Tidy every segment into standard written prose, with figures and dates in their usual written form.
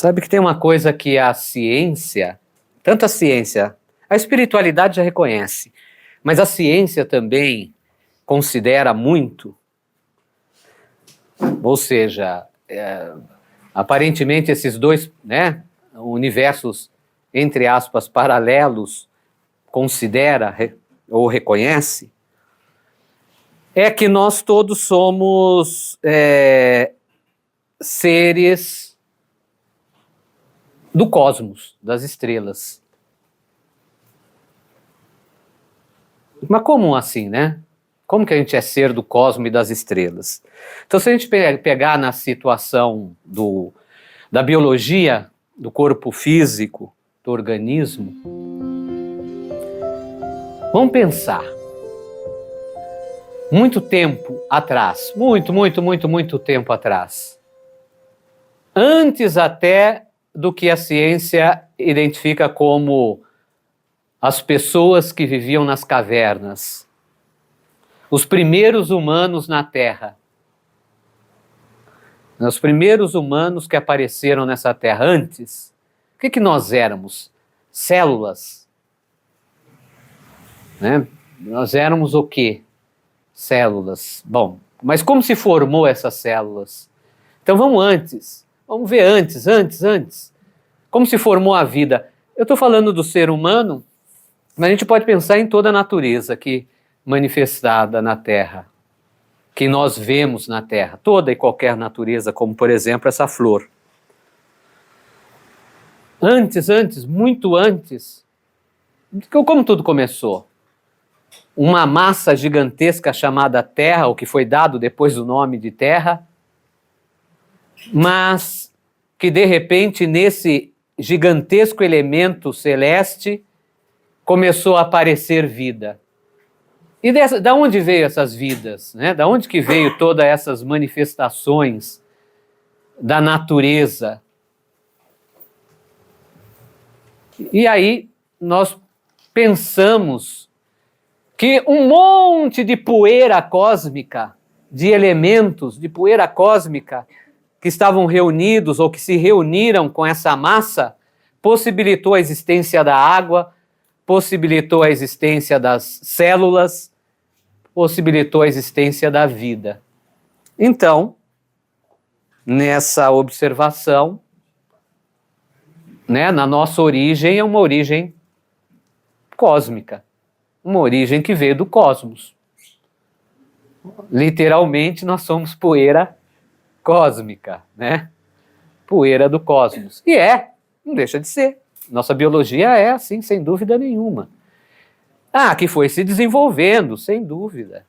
Sabe que tem uma coisa que a ciência, tanto a ciência, a espiritualidade já reconhece, mas a ciência também considera muito, ou seja, aparentemente esses dois, né, universos, entre aspas, paralelos, considera ou reconhece, é que nós todos somos seres do cosmos, das estrelas. Mas como assim, né? Como que a gente é ser do cosmos e das estrelas? Então, se a gente pegar na situação da biologia, do corpo físico, do organismo, vamos pensar. Muito tempo atrás, muito tempo atrás, antes até do que a ciência identifica como as pessoas que viviam nas cavernas, os primeiros humanos na Terra, os primeiros humanos que apareceram nessa Terra antes, o que nós éramos? Células, né? Nós éramos o quê? Células. Bom, mas como se formou essas células? Então vamos antes. Vamos ver antes. Como se formou a vida? Eu estou falando do ser humano, mas a gente pode pensar em toda a natureza aqui manifestada na Terra, que nós vemos na Terra, toda e qualquer natureza, como por exemplo essa flor. Antes, muito antes, como tudo começou? Uma massa gigantesca chamada Terra, o que foi dado depois do nome de Terra, mas que de repente nesse gigantesco elemento celeste começou a aparecer vida. E da onde veio essas vidas, né? Da onde que veio todas essas manifestações da natureza? E aí nós pensamos que um monte de poeira cósmica, de elementos, de poeira cósmica, que estavam reunidos ou que se reuniram com essa massa, possibilitou a existência da água, possibilitou a existência das células, possibilitou a existência da vida. Então, nessa observação, né, na nossa origem é uma origem cósmica, uma origem que veio do cosmos. Literalmente, nós somos poeira cósmica, né? Poeira do cosmos. E não deixa de ser. Nossa biologia é assim, sem dúvida nenhuma. Que foi se desenvolvendo, sem dúvida.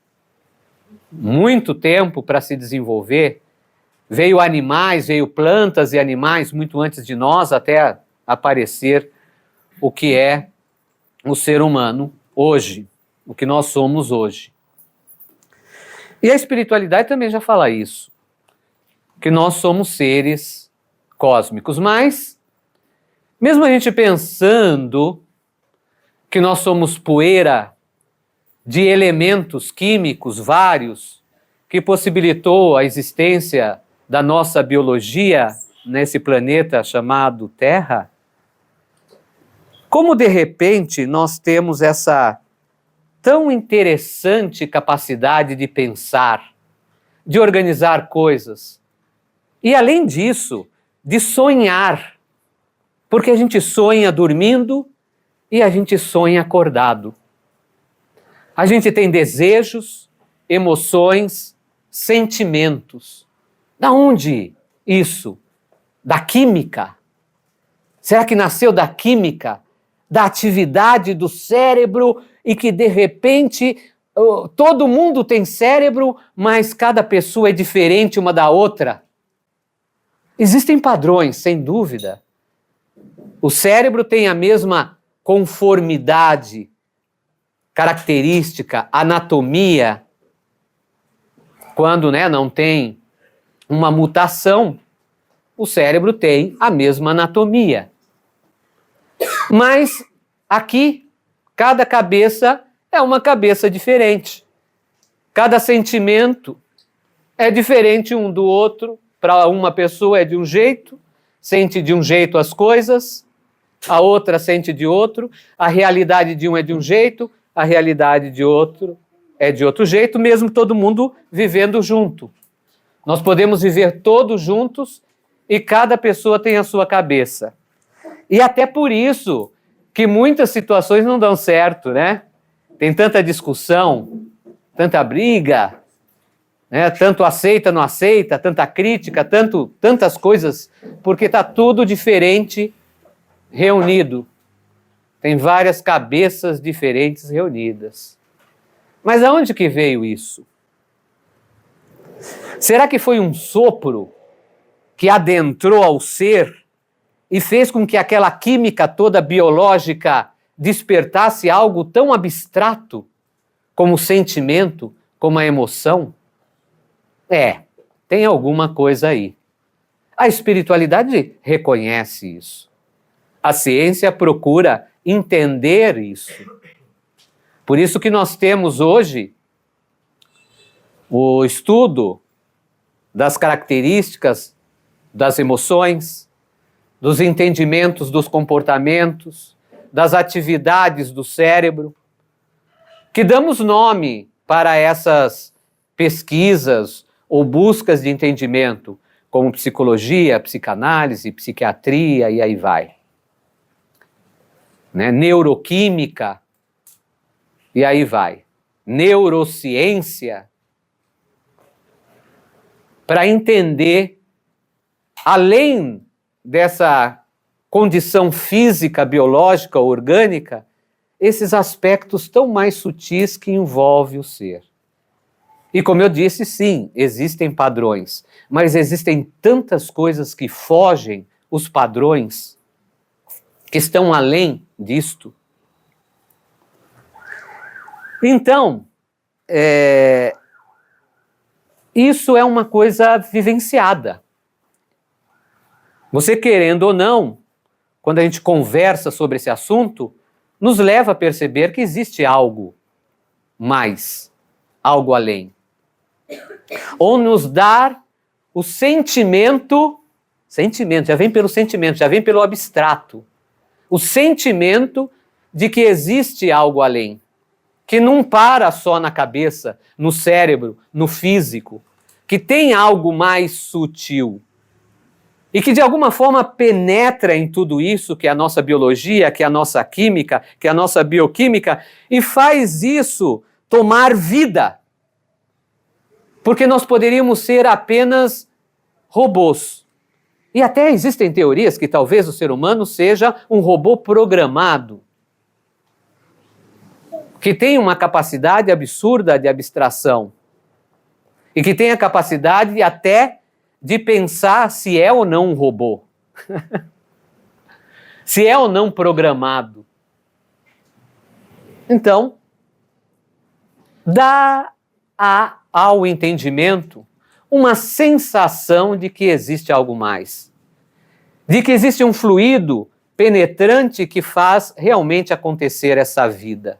Muito tempo para se desenvolver. Veio animais, veio plantas e animais muito antes de nós, até aparecer o que é o ser humano hoje, o que nós somos hoje. E a espiritualidade também já fala isso, que nós somos seres cósmicos, mas mesmo a gente pensando que nós somos poeira de elementos químicos vários, que possibilitou a existência da nossa biologia nesse planeta chamado Terra, como de repente nós temos essa tão interessante capacidade de pensar, de organizar coisas, e além disso, de sonhar, porque a gente sonha dormindo e a gente sonha acordado. A gente tem desejos, emoções, sentimentos. Da onde isso? Da química? Será que nasceu da química? Da atividade do cérebro e que de repente todo mundo tem cérebro, mas cada pessoa é diferente uma da outra? Existem padrões, sem dúvida. O cérebro tem a mesma conformidade, característica, anatomia. Quando não tem uma mutação, o cérebro tem a mesma anatomia. Mas aqui, cada cabeça é uma cabeça diferente. Cada sentimento é diferente um do outro. Para uma pessoa é de um jeito, sente de um jeito as coisas, a outra sente de outro, a realidade de um é de um jeito, a realidade de outro é de outro jeito, mesmo todo mundo vivendo junto. Nós podemos viver todos juntos e cada pessoa tem a sua cabeça. E até por isso que muitas situações não dão certo, né? Tem tanta discussão, tanta briga, né? Tanto aceita, não aceita, tanta crítica, tantas coisas, porque está tudo diferente reunido. Tem várias cabeças diferentes reunidas. Mas aonde que veio isso? Será que foi um sopro que adentrou ao ser e fez com que aquela química toda biológica despertasse algo tão abstrato como o sentimento, como a emoção? Tem alguma coisa aí. A espiritualidade reconhece isso. A ciência procura entender isso. Por isso que nós temos hoje o estudo das características das emoções, dos entendimentos dos comportamentos, das atividades do cérebro, que damos nome para essas pesquisas ou buscas de entendimento, como psicologia, psicanálise, psiquiatria e aí vai. Né? Neuroquímica, e aí vai. Neurociência, para entender, além dessa condição física, biológica, orgânica, esses aspectos tão mais sutis que envolvem o ser. E como eu disse, sim, existem padrões, mas existem tantas coisas que fogem os padrões, que estão além disto. Então, isso é uma coisa vivenciada. Você querendo ou não, quando a gente conversa sobre esse assunto, nos leva a perceber que existe algo mais, algo além. Ou nos dar o sentimento, já vem pelo sentimento, já vem pelo abstrato, o sentimento de que existe algo além, que não para só na cabeça, no cérebro, no físico, que tem algo mais sutil. E que de alguma forma penetra em tudo isso, que é a nossa biologia, que é a nossa química, que é a nossa bioquímica, e faz isso tomar vida. Porque nós poderíamos ser apenas robôs. E até existem teorias que talvez o ser humano seja um robô programado, que tem uma capacidade absurda de abstração, e que tem a capacidade até de pensar se é ou não um robô, se é ou não programado. Então, dá ao entendimento uma sensação de que existe algo mais, de que existe um fluido penetrante que faz realmente acontecer essa vida,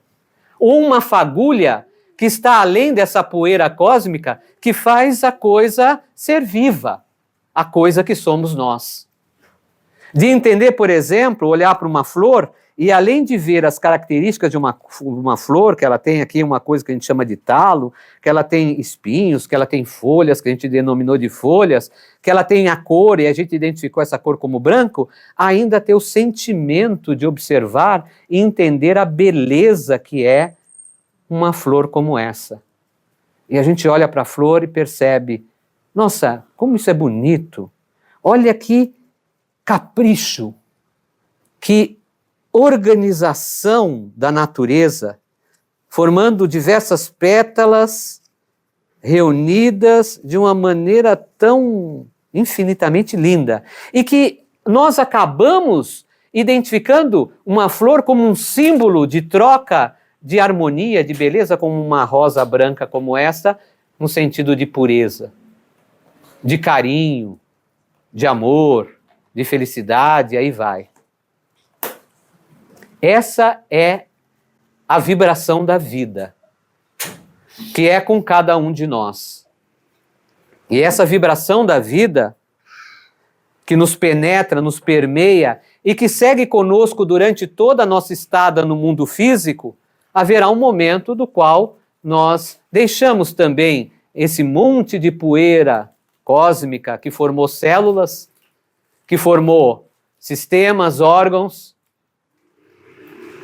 ou uma fagulha que está além dessa poeira cósmica, que faz a coisa ser viva, a coisa que somos nós. De entender, por exemplo, olhar para uma flor e além de ver as características de uma flor, que ela tem aqui uma coisa que a gente chama de talo, que ela tem espinhos, que ela tem folhas, que a gente denominou de folhas, que ela tem a cor e a gente identificou essa cor como branco, ainda ter o sentimento de observar e entender a beleza que é uma flor como essa. E a gente olha para a flor e percebe, nossa, como isso é bonito. Olha que capricho, que organização da natureza, formando diversas pétalas reunidas de uma maneira tão infinitamente linda. E que nós acabamos identificando uma flor como um símbolo de troca, de harmonia, de beleza, como uma rosa branca como esta, no sentido de pureza, de carinho, de amor, de felicidade, e aí vai. Essa é a vibração da vida, que é com cada um de nós. E essa vibração da vida, que nos penetra, nos permeia e que segue conosco durante toda a nossa estada no mundo físico, haverá um momento do qual nós deixamos também esse monte de poeira cósmica que formou células, que formou sistemas, órgãos,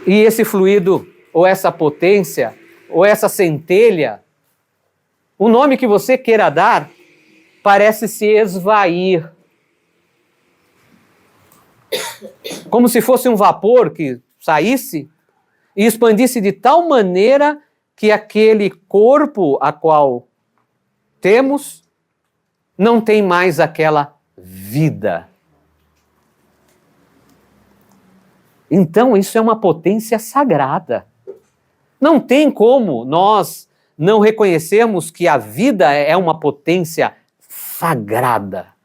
e esse fluido, ou essa potência, ou essa centelha, o nome que você queira dar, parece se esvair. Como se fosse um vapor que saísse e expandisse de tal maneira que aquele corpo a qual temos não tem mais aquela vida. Então isso é uma potência sagrada. Não tem como nós não reconhecermos que a vida é uma potência sagrada.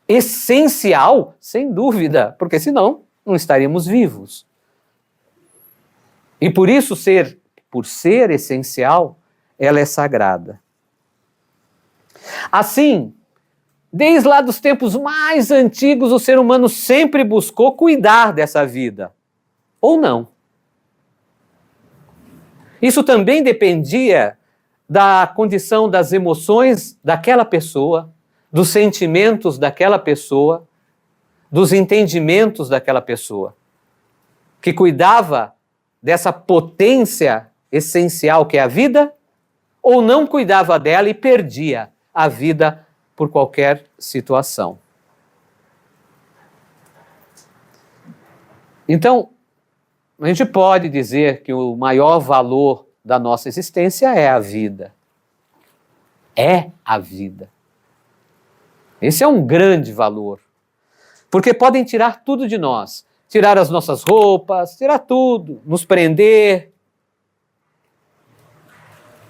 Essencial, sem dúvida, porque senão não estaríamos vivos. E por isso, por ser essencial, ela é sagrada. Assim, desde lá dos tempos mais antigos, o ser humano sempre buscou cuidar dessa vida. Ou não. Isso também dependia da condição das emoções daquela pessoa, dos sentimentos daquela pessoa, dos entendimentos daquela pessoa, que cuidava dessa potência essencial que é a vida, ou não cuidava dela e perdia a vida por qualquer situação. Então, a gente pode dizer que o maior valor da nossa existência é a vida. É a vida. Esse é um grande valor. Porque podem tirar tudo de nós. Tirar as nossas roupas, tirar tudo, nos prender.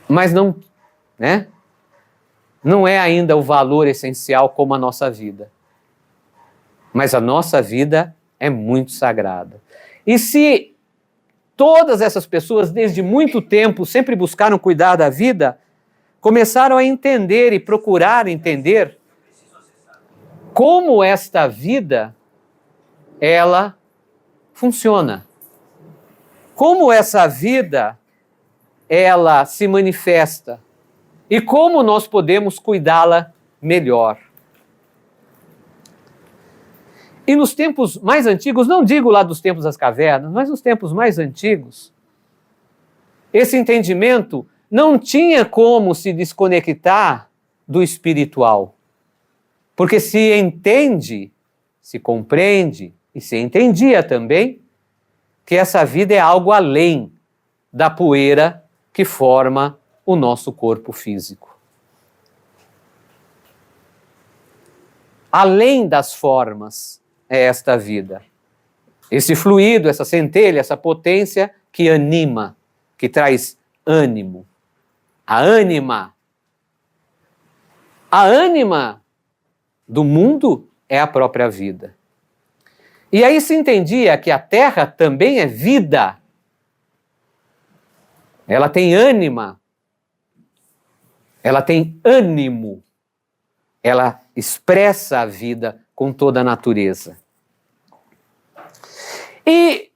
Mas não, né? Não é ainda o valor essencial como a nossa vida. Mas a nossa vida é muito sagrada. E se todas essas pessoas, desde muito tempo, sempre buscaram cuidar da vida, começaram a entender e procurar entender como esta vida, ela funciona. Como essa vida, ela se manifesta. E como nós podemos cuidá-la melhor. E nos tempos mais antigos, não digo lá dos tempos das cavernas, mas nos tempos mais antigos, esse entendimento não tinha como se desconectar do espiritual. Porque se entende, se compreende e se entendia também que essa vida é algo além da poeira que forma o nosso corpo físico. Além das formas é esta vida. Esse fluido, essa centelha, essa potência que anima, que traz ânimo. A ânima do mundo é a própria vida. E aí se entendia que a Terra também é vida. Ela tem ânima. Ela tem ânimo. Ela expressa a vida com toda a natureza. E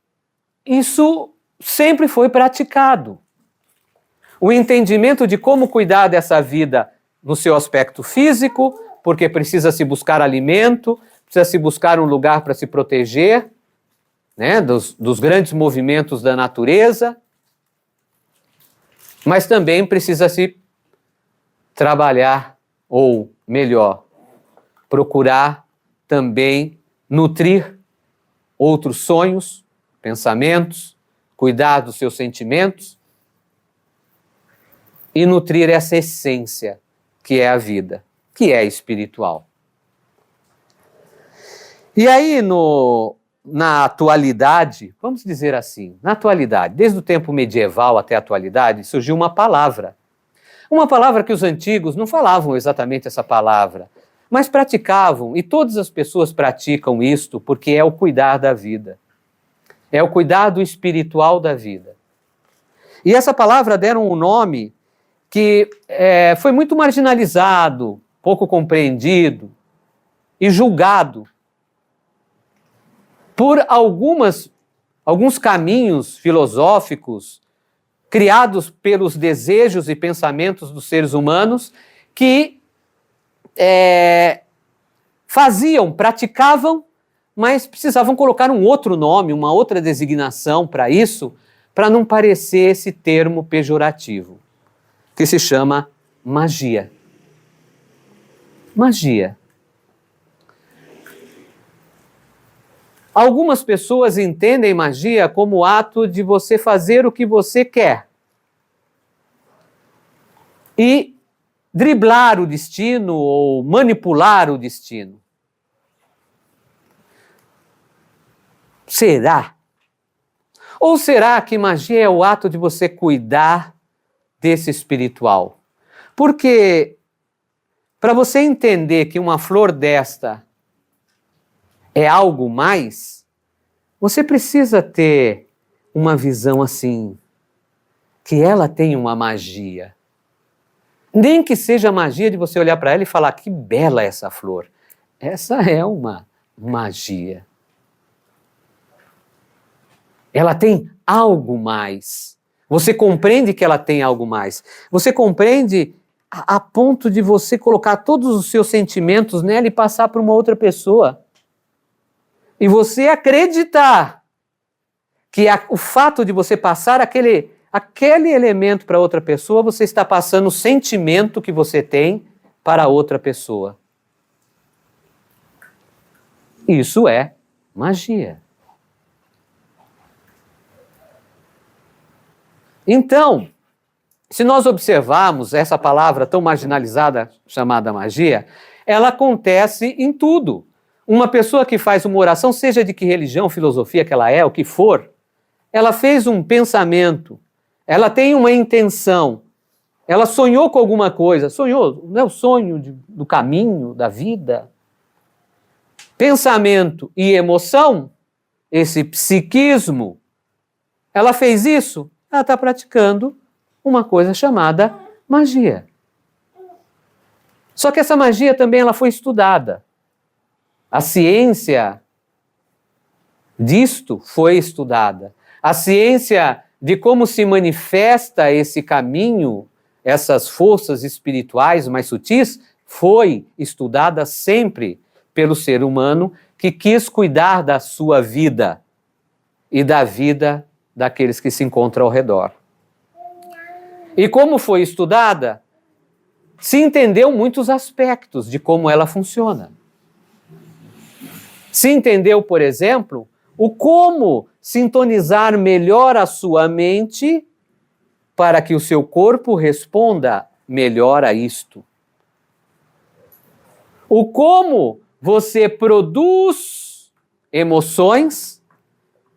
isso sempre foi praticado. O entendimento de como cuidar dessa vida no seu aspecto físico, porque precisa se buscar alimento, precisa se buscar um lugar para se proteger, né, dos grandes movimentos da natureza, mas também precisa se trabalhar, ou melhor, procurar também nutrir outros sonhos, pensamentos, cuidar dos seus sentimentos e nutrir essa essência que é a vida, que é espiritual. E aí, na atualidade, vamos dizer assim, na atualidade, desde o tempo medieval até a atualidade, surgiu uma palavra que os antigos não falavam exatamente essa palavra, mas praticavam, e todas as pessoas praticam isto porque é o cuidar da vida. É o cuidado espiritual da vida. E essa palavra deram um nome que foi muito marginalizado, pouco compreendido, e julgado por alguns caminhos filosóficos criados pelos desejos e pensamentos dos seres humanos que praticavam, mas precisavam colocar um outro nome, uma outra designação para isso, para não parecer esse termo pejorativo, que se chama magia. Magia. Algumas pessoas entendem magia como o ato de você fazer o que você quer e driblar o destino ou manipular o destino. Será? Ou será que magia é o ato de você cuidar desse espiritual? Porque para você entender que uma flor desta é algo mais, você precisa ter uma visão assim, que ela tem uma magia. Nem que seja a magia de você olhar para ela e falar, que bela essa flor. Essa é uma magia. Ela tem algo mais. Você compreende que ela tem algo mais. Você compreende a ponto de você colocar todos os seus sentimentos nela e passar para uma outra pessoa. E você acreditar que o fato de você passar aquele elemento para outra pessoa, você está passando o sentimento que você tem para outra pessoa. Isso é magia. Então, se nós observarmos essa palavra tão marginalizada chamada magia, ela acontece em tudo. Uma pessoa que faz uma oração, seja de que religião, filosofia que ela é, o que for, ela fez um pensamento, ela tem uma intenção, ela sonhou com alguma coisa, sonhou, não é o sonho do caminho, da vida. Pensamento e emoção, esse psiquismo, ela fez isso, ela está praticando uma coisa chamada magia. Só que essa magia também ela foi estudada. A ciência disto foi estudada. A ciência de como se manifesta esse caminho, essas forças espirituais mais sutis, foi estudada sempre pelo ser humano que quis cuidar da sua vida e da vida daqueles que se encontram ao redor. E como foi estudada, se entendeu muitos aspectos de como ela funciona. Se entendeu, por exemplo, o como sintonizar melhor a sua mente para que o seu corpo responda melhor a isto. O como você produz emoções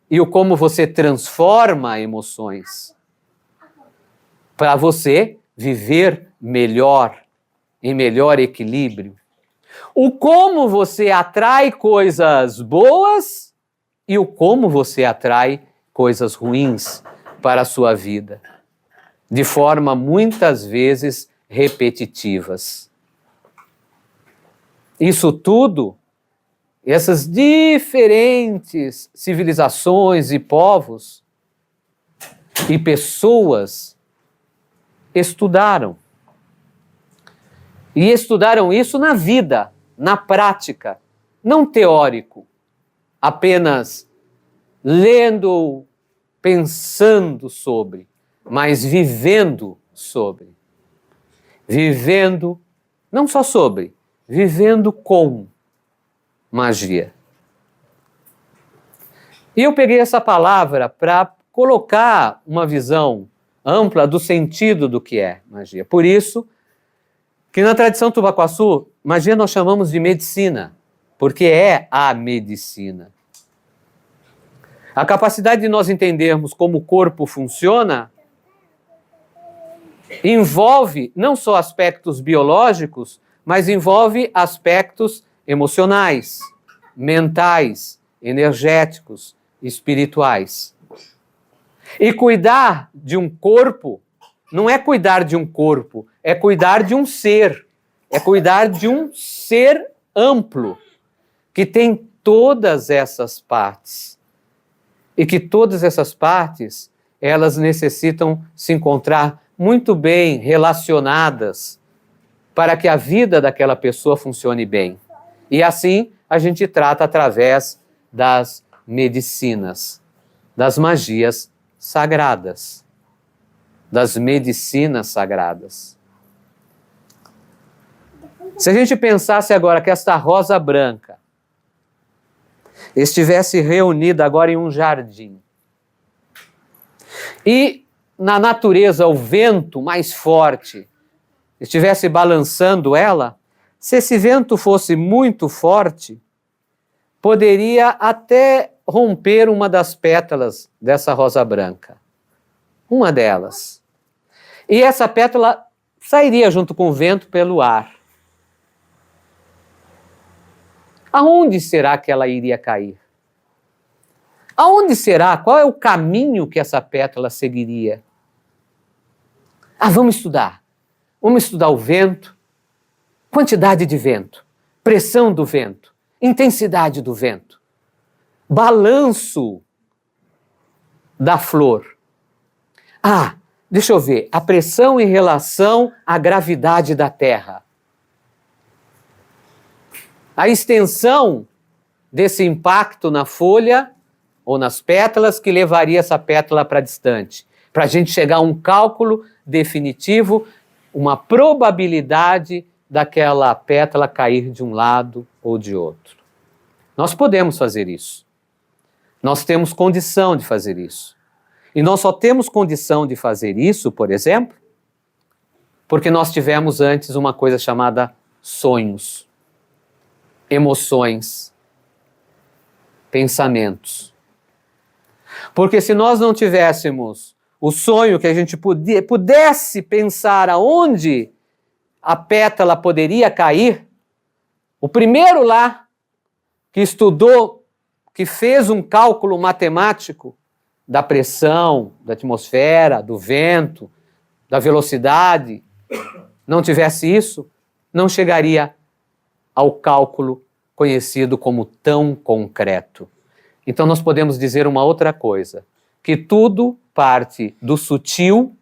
e o como você transforma emoções para você viver melhor, em melhor equilíbrio. O como você atrai coisas boas e o como você atrai coisas ruins para a sua vida, de forma muitas vezes repetitivas. Isso tudo, essas diferentes civilizações e povos e pessoas estudaram. E estudaram isso na vida, na prática, não teórico, apenas lendo, pensando sobre, mas vivendo sobre. Vivendo, não só sobre, vivendo com magia. E eu peguei essa palavra para colocar uma visão ampla do sentido do que é magia. Por isso, que na tradição tubacuaçu, magia nós chamamos de medicina, porque é a medicina. A capacidade de nós entendermos como o corpo funciona envolve não só aspectos biológicos, mas envolve aspectos emocionais, mentais, energéticos, espirituais. E cuidar de um corpo não é cuidar de um corpo, é cuidar de um ser. É cuidar de um ser amplo, que tem todas essas partes. E que todas essas partes, elas necessitam se encontrar muito bem relacionadas para que a vida daquela pessoa funcione bem. E assim a gente trata através das medicinas, das magias sagradas, das medicinas sagradas. Se a gente pensasse agora que esta rosa branca estivesse reunida agora em um jardim, e na natureza o vento mais forte estivesse balançando ela, se esse vento fosse muito forte, poderia até romper uma das pétalas dessa rosa branca. Uma delas. E essa pétala sairia junto com o vento pelo ar. Aonde será que ela iria cair? Aonde será? Qual é o caminho que essa pétala seguiria? Vamos estudar. Vamos estudar o vento, quantidade de vento, pressão do vento, intensidade do vento, balanço da flor. Deixa eu ver, a pressão em relação à gravidade da Terra. A extensão desse impacto na folha ou nas pétalas que levaria essa pétala para distante, para a gente chegar a um cálculo definitivo, uma probabilidade daquela pétala cair de um lado ou de outro. Nós podemos fazer isso. Nós temos condição de fazer isso. E nós só temos condição de fazer isso, por exemplo, porque nós tivemos antes uma coisa chamada sonhos, emoções, pensamentos. Porque se nós não tivéssemos o sonho que a gente pudesse pensar aonde a pétala poderia cair, o primeiro lá que estudou, que fez um cálculo matemático da pressão, da atmosfera, do vento, da velocidade, não tivesse isso, não chegaria ao cálculo conhecido como tão concreto. Então nós podemos dizer uma outra coisa, que tudo parte do sutil,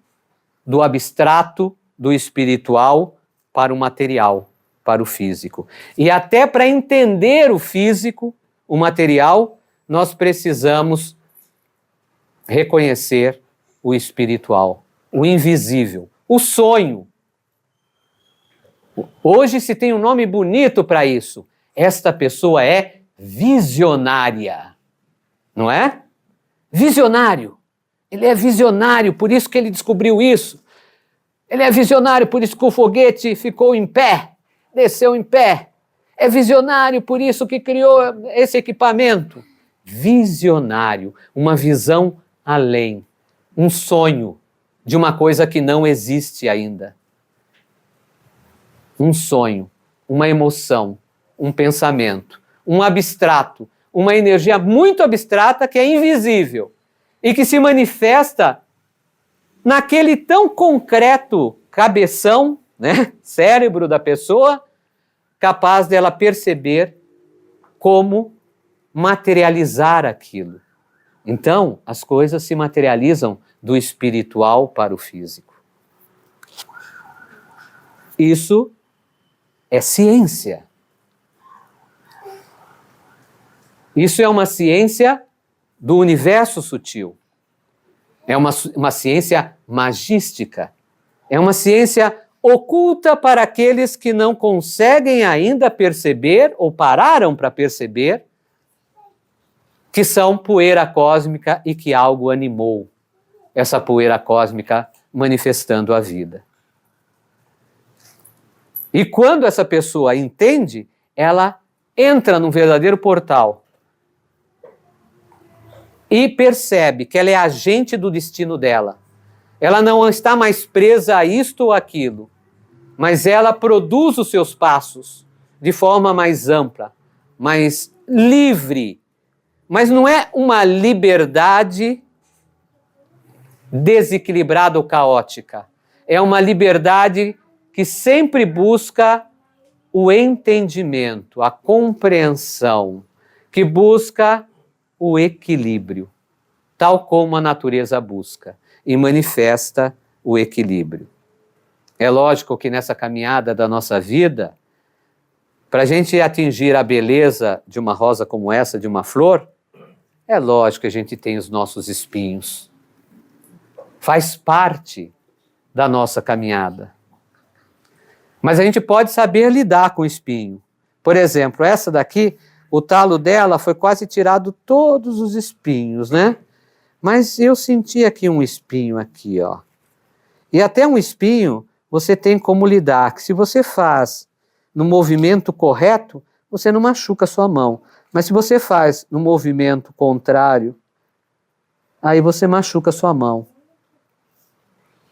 do abstrato, do espiritual para o material, para o físico. E até para entender o físico, o material, nós precisamos reconhecer o espiritual, o invisível, o sonho. Hoje se tem um nome bonito para isso. Esta pessoa é visionária, não é? Visionário. Ele é visionário, por isso que ele descobriu isso. Ele é visionário, por isso que o foguete ficou em pé, desceu em pé. É visionário, por isso que criou esse equipamento. Visionário, uma visão além, um sonho de uma coisa que não existe ainda. Um sonho, uma emoção, um pensamento, um abstrato, uma energia muito abstrata que é invisível e que se manifesta naquele tão concreto cabeção, né, cérebro da pessoa, capaz dela perceber como materializar aquilo. Então, as coisas se materializam do espiritual para o físico. Isso é ciência. Isso é uma ciência do universo sutil. É uma ciência magística. É uma ciência oculta para aqueles que não conseguem ainda perceber ou pararam para perceber que são poeira cósmica e que algo animou essa poeira cósmica manifestando a vida. E quando essa pessoa entende, ela entra num verdadeiro portal e percebe que ela é agente do destino dela. Ela não está mais presa a isto ou aquilo, mas ela produz os seus passos de forma mais ampla, mais livre. Mas não é uma liberdade desequilibrada ou caótica. É uma liberdade que sempre busca o entendimento, a compreensão, que busca o equilíbrio, tal como a natureza busca e manifesta o equilíbrio. É lógico que nessa caminhada da nossa vida, para a gente atingir a beleza de uma rosa como essa, de uma flor, é lógico que a gente tem os nossos espinhos. Faz parte da nossa caminhada. Mas a gente pode saber lidar com o espinho. Por exemplo, essa daqui, o talo dela foi quase tirado todos os espinhos, né? Mas eu senti aqui um espinho aqui, ó. E até um espinho você tem como lidar, que se você faz no movimento correto, você não machuca a sua mão. Mas se você faz no movimento contrário, aí você machuca a sua mão.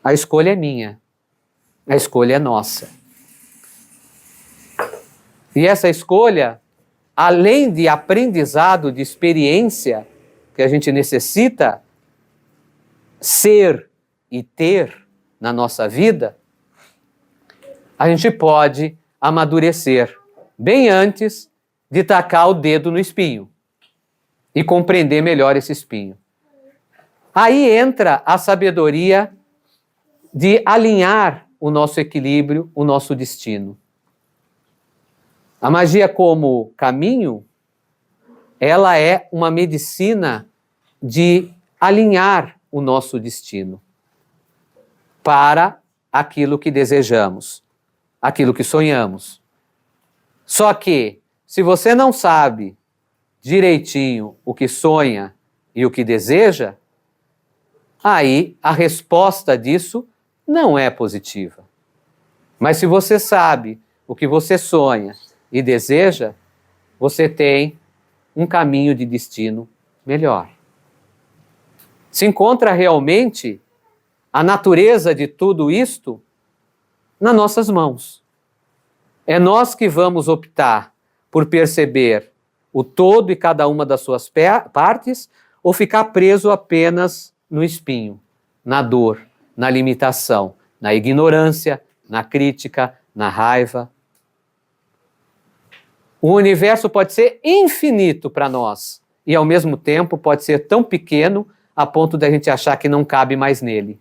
A escolha é minha. A escolha é nossa. E essa escolha, além de aprendizado, de experiência, que a gente necessita ser e ter na nossa vida, a gente pode amadurecer bem antes de tacar o dedo no espinho e compreender melhor esse espinho. Aí entra a sabedoria de alinhar o nosso equilíbrio, o nosso destino. A magia como caminho, ela é uma medicina de alinhar o nosso destino para aquilo que desejamos, aquilo que sonhamos. Só que, se você não sabe direitinho o que sonha e o que deseja, aí a resposta disso não é positiva. Mas se você sabe o que você sonha e deseja, você tem um caminho de destino melhor. Se encontra realmente a natureza de tudo isto nas nossas mãos. É nós que vamos optar por perceber o todo e cada uma das suas partes ou ficar preso apenas no espinho, na dor, na limitação, na ignorância, na crítica, na raiva. O universo pode ser infinito para nós e, ao mesmo tempo, pode ser tão pequeno a ponto de a gente achar que não cabe mais nele.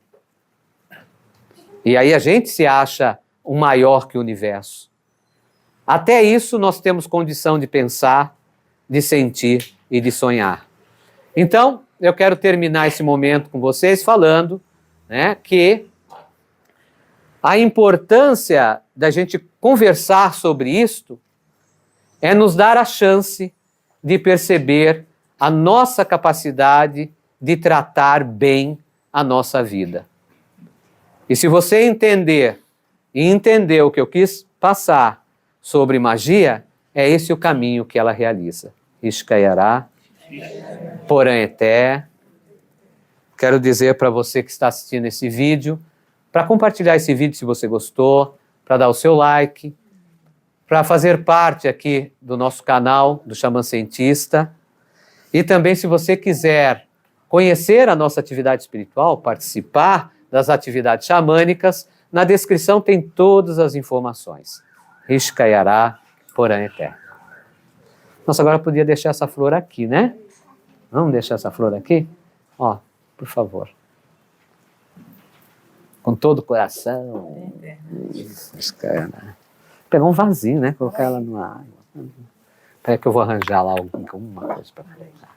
E aí a gente se acha o maior que o universo. Até isso nós temos condição de pensar, de sentir e de sonhar. Então, eu quero terminar esse momento com vocês falando, né, que a importância da gente conversar sobre isto é nos dar a chance de perceber a nossa capacidade de tratar bem a nossa vida. E se você entender e entender o que eu quis passar sobre magia, é esse o caminho que ela realiza. Ishkayará, Poranheté. Quero dizer para você que está assistindo esse vídeo, para compartilhar esse vídeo se você gostou, para dar o seu like, para fazer parte aqui do nosso canal do Xamã Cientista. E também, se você quiser conhecer a nossa atividade espiritual, participar das atividades xamânicas, na descrição tem todas as informações. Ishkayará, Poranheté. Nossa, agora podia deixar essa flor aqui, né? Vamos deixar essa flor aqui? Ó, por favor. Com todo o coração. Ishkayará. Pegar um vasinho, né? Colocar ela numa água. Espera que eu vou arranjar lá alguma coisa para colocar.